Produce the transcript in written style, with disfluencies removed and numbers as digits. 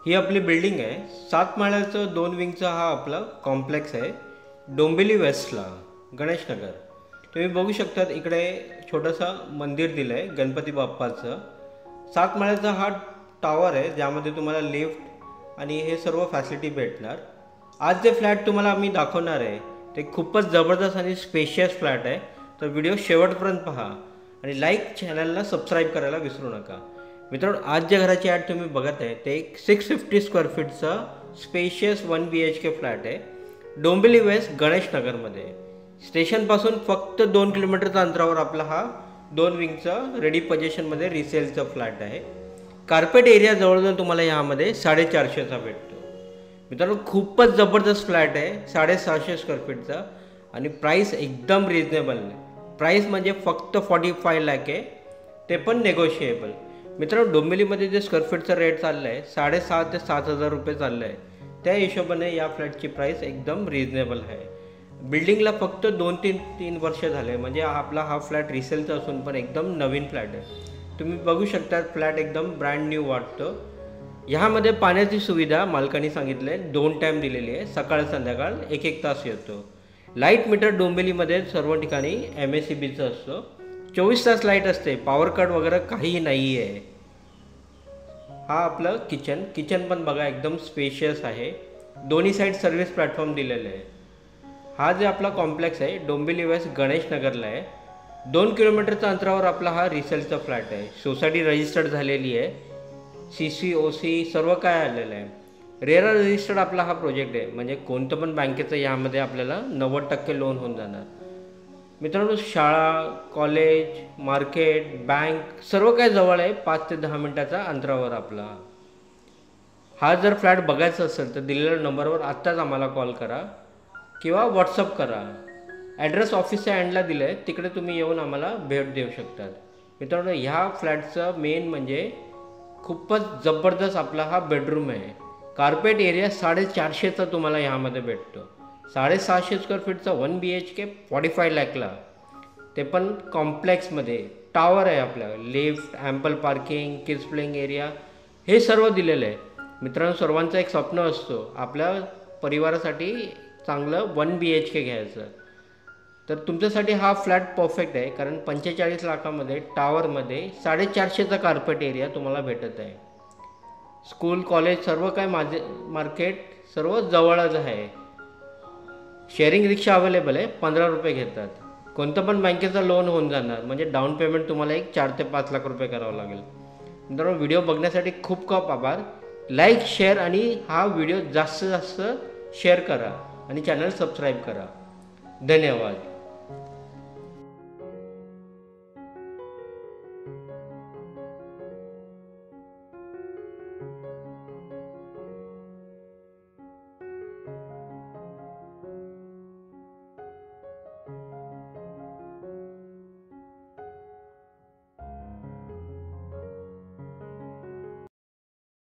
ही आपली बिल्डिंग आहे। 7 माळ्याचं 2 विंगचा हा आपला कॉम्प्लेक्स आहे डोंबिवली वेस्टला, गणेशनगर। तुम्ही बघू शकतात इकडे छोटासा मंदिर दिलं आहे गणपती बाप्पाचं। 7 माळ्याचा हा टॉवर आहे ज्यामध्ये तुम्हाला लिफ्ट आणि हे सर्व फॅसिलिटी भेटणार। आज जे फ्लॅट तुम्हाला आम्ही दाखवणार आहे ते खूपच जबरदस्त आणि स्पेशियस फ्लॅट आहे, तर व्हिडिओ शेवटपर्यंत पहा आणि लाईक चॅनलला सबस्क्राईब करायला विसरू नका। मित्रांनो, आज ज्या घराची ॲड तुम्ही बघत आहे ते एक 650 स्क्वेअर फीटचा स्पेशियस 1 BHK फ्लॅट आहे डोंबिवली वेस्ट गणेशनगरमध्ये। स्टेशनपासून फक्त 2 किलोमीटरच्या अंतरावर आपला हा 2 विंगचा रेडी पोझिशनमध्ये रिसेलचा फ्लॅट आहे। कार्पेट एरिया जवळजवळ तुम्हाला यामध्ये 450चा भेटतो। मित्रांनो, खूपच जबरदस्त फ्लॅट आहे 650 स्क्वेअर फीटचा आणि प्राईस एकदम रिजनेबल आहे। प्राईस म्हणजे फक्त 45 लाख आहे, ते पण नेगोशिएबल। मित्रांनो, डोंबिवलीमध्ये जे स्क्वेअर फीटचा रेट चालला आहे 6,500 ते 7,000 रुपये चाललं आहे, त्या हिशोबाने या फ्लॅटची प्राईस एकदम रिजनेबल आहे। बिल्डिंगला फक्त 2-3 वर्ष झाले, म्हणजे आपला हा फ्लॅट रिसेलचा असून पण एकदम नवीन फ्लॅट आहे। तुम्ही बघू शकता फ्लॅट एकदम ब्रँड न्यू वाटतो। ह्यामध्ये पाण्याची सुविधा मालकाने सांगितलं आहे 2 टाईम दिलेली आहे, सकाळ संध्याकाळ 1-1 तास येतो। लाईट मीटर डोंबिवलीमध्ये सर्व ठिकाणी MSEBीचं असतो, 24 तास लाईट असते, पॉवर कट वगैरे काहीही नाही आहे। हा आपलं किचन पण बघा एकदम स्पेशियस आहे, दोन्ही साईड सर्व्हिस प्लॅटफॉर्म दिलेलं आहे। हा जे आपला कॉम्प्लेक्स आहे डोंबिवली वेस्ट गणेशनगरला आहे। 2 किलोमीटरच्या अंतरावर आपला हा रिसेलचा फ्लॅट आहे। सोसायटी रजिस्टर्ड झालेली आहे, CC OC सर्व काय आलेलं आहे। रेरा रजिस्टर्ड आपला हा प्रोजेक्ट आहे, म्हणजे कोणतं पण बँकेचं यामध्ये आपल्याला 90% लोन होऊन जाणार। मित्रांनो, शाळा, कॉलेज, मार्केट, बँक सर्व काय जवळ आहे, 5 ते 10 मिनिटाच्या अंतरावर आपला। हा जर फ्लॅट बघायचा असेल तर दिलेल्या नंबरवर आत्ताच आम्हाला कॉल करा किंवा व्हॉट्सअप करा। ॲड्रेस ऑफिसच्या एंडला दिलं आहे, तिकडे तुम्ही येऊन आम्हाला भेट देऊ शकतात। मित्रांनो, ह्या फ्लॅटचं मेन म्हणजे खूपच जबरदस्त आपला हा बेडरूम आहे। कार्पेट एरिया 450चा तुम्हाला ह्यामध्ये भेटतो। 650 स्क्वेअर फीटचा 1 BHK 45 लाखला, ते पण कॉम्प्लेक्समध्ये। टॉवर आहे आपल्या, lift, ample parking, kids playing area हे सर्व दिलेलं आहे। मित्रांनो, सर्वांचं एक स्वप्न असतो आपल्या परिवारासाठी चांगलं 1 BHK घ्यायचं, तर तुमच्यासाठी हा फ्लॅट परफेक्ट आहे, कारण 45 लाखामध्ये टॉवरमध्ये 450चा कार्पेट एरिया तुम्हाला भेटत आहे। स्कूल, कॉलेज सर्व काय मार्केट सर्व जवळच आहे। शेअरिंग रिक्षा अवेलेबल आहे, 15 रुपये घेतात। कोणतं पण बँकेचं लोन होऊन जाणार, म्हणजे डाऊन पेमेंट तुम्हाला एक 4 ते 5 लाख रुपये करावं लागेल। मित्रांनो, व्हिडिओ बघण्यासाठी खूप आभार। लाईक, शेअर आणि हा व्हिडिओ जास्तीत जास्त शेअर करा आणि चॅनल सबस्क्राईब करा। धन्यवाद।